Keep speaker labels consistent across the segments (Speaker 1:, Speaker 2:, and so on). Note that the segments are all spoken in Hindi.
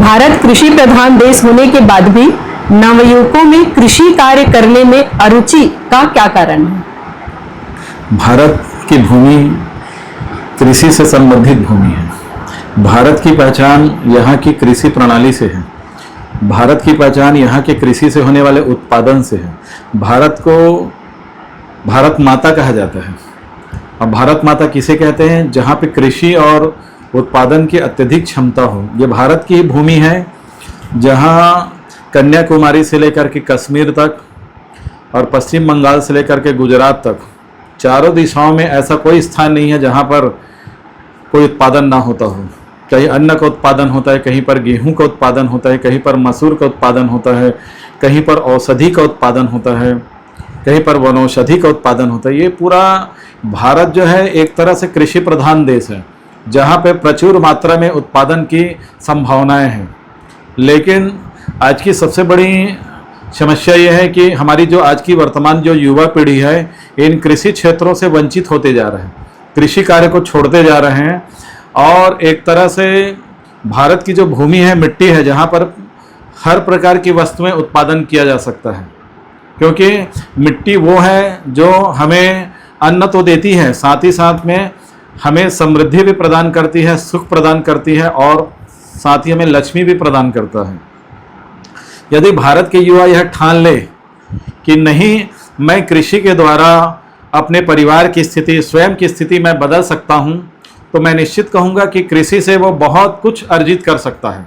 Speaker 1: भारत कृषि प्रधान देश होने के बाद भी नवयुवकों में कृषि कार्य करने में अरुचि का क्या कारण है?
Speaker 2: भारत की भूमि कृषि से संबंधित भूमि है। भारत की पहचान यहाँ की कृषि प्रणाली से है। भारत की पहचान यहाँ के कृषि से होने वाले उत्पादन से है। भारत को भारत माता कहा जाता है। अब भारत माता किसे कहते हैं? जहाँ पे कृषि और उत्पादन की अत्यधिक क्षमता हो। ये भारत की भूमि है जहाँ कन्याकुमारी से लेकर के कश्मीर तक और पश्चिम बंगाल से लेकर के गुजरात तक चारों दिशाओं में ऐसा कोई स्थान नहीं है जहाँ पर कोई उत्पादन ना होता हो। कहीं अन्न का उत्पादन होता है, कहीं पर गेहूं का उत्पादन होता है, कहीं पर मसूर का उत्पादन होता है, कहीं पर औषधि का उत्पादन होता है, कहीं पर वनौषधि का उत्पादन होता है। ये पूरा भारत जो है एक तरह से कृषि प्रधान देश है जहाँ पे प्रचुर मात्रा में उत्पादन की संभावनाएं हैं। लेकिन आज की सबसे बड़ी समस्या ये है कि हमारी जो आज की वर्तमान जो युवा पीढ़ी है इन कृषि क्षेत्रों से वंचित होते जा रहे हैं, कृषि कार्य को छोड़ते जा रहे हैं। और एक तरह से भारत की जो भूमि है, मिट्टी है, जहाँ पर हर प्रकार की वस्तुएं उत्पादन किया जा सकता है, क्योंकि मिट्टी वो है जो हमें अन्न तो देती है, साथ ही साथ में हमें समृद्धि भी प्रदान करती है, सुख प्रदान करती है और साथ ही हमें लक्ष्मी भी प्रदान करता है। यदि भारत के युवा यह ठान ले कि नहीं, मैं कृषि के द्वारा अपने परिवार की स्थिति, स्वयं की स्थिति मैं बदल सकता हूं, तो मैं निश्चित कहूंगा कि कृषि से वो बहुत कुछ अर्जित कर सकता है।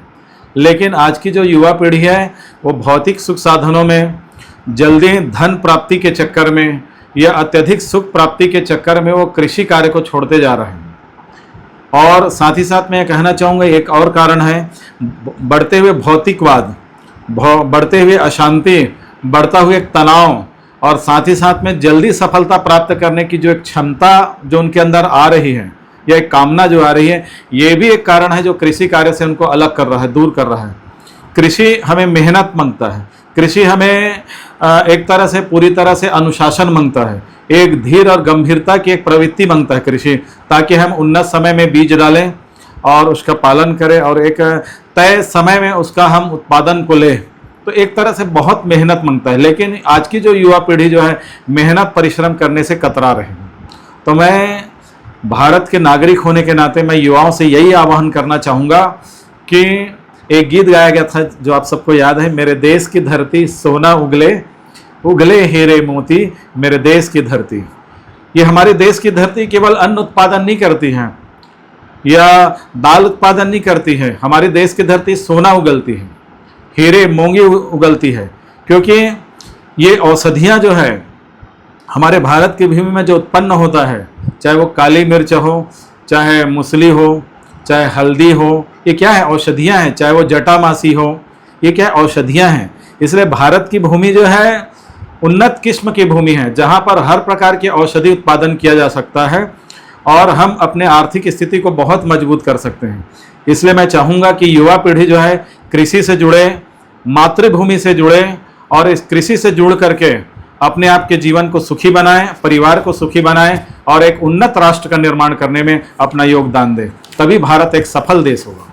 Speaker 2: लेकिन आज की जो युवा पीढ़ी है वो भौतिक सुख साधनों में, जल्दी धन प्राप्ति के चक्कर में या अत्यधिक सुख प्राप्ति के चक्कर में वो कृषि कार्य को छोड़ते जा रहे हैं। और साथ ही साथ मैं कहना चाहूँगा एक और कारण है बढ़ते हुए भौतिकवाद, बढ़ते हुए अशांति, बढ़ता हुआ एक तनाव और साथ ही साथ में जल्दी सफलता प्राप्त करने की जो एक क्षमता जो उनके अंदर आ रही है या एक कामना जो आ रही है, ये भी एक कारण है जो कृषि कार्य से उनको अलग कर रहा है, दूर कर रहा है। कृषि हमें मेहनत मांगता है, कृषि हमें एक तरह से पूरी तरह से अनुशासन मांगता है, एक धीर और गंभीरता की एक प्रवृत्ति मांगता है कृषि, ताकि हम उन्नत समय में बीज डालें और उसका पालन करें और एक तय समय में उसका हम उत्पादन को लें। तो एक तरह से बहुत मेहनत मांगता है। लेकिन आज की जो युवा पीढ़ी जो है मेहनत परिश्रम करने से कतरा रही है। तो मैं भारत के नागरिक होने के नाते मैं युवाओं से यही आह्वान करना चाहूँगा कि एक गीत गाया गया था जो आप सबको याद है, मेरे देश की धरती सोना उगले उगले हीरे मोती, मेरे देश की धरती। ये हमारे देश की धरती केवल अन्न उत्पादन नहीं करती है या दाल उत्पादन नहीं करती है, हमारे देश की धरती सोना उगलती है, हीरे मोंगी उगलती है, क्योंकि ये औषधियाँ जो है हमारे भारत की भूमि में जो उत्पन्न होता है, चाहे वो काली मिर्च हो, चाहे मूसली हो, चाहे हल्दी हो, ये क्या है? औषधियाँ हैं। चाहे वो जटामासी हो, ये क्या है? औषधियाँ हैं। इसलिए भारत की भूमि जो है उन्नत किस्म की भूमि है जहाँ पर हर प्रकार के औषधि उत्पादन किया जा सकता है और हम अपने आर्थिक स्थिति को बहुत मजबूत कर सकते हैं। इसलिए मैं चाहूँगा कि युवा पीढ़ी जो है कृषि से जुड़े, मातृभूमि से जुड़े और इस कृषि से जुड़ करके अपने आप के जीवन को सुखी बनाएं, परिवार को सुखी बनाएं और एक उन्नत राष्ट्र का निर्माण करने में अपना योगदान दें। तभी भारत एक सफल देश होगा।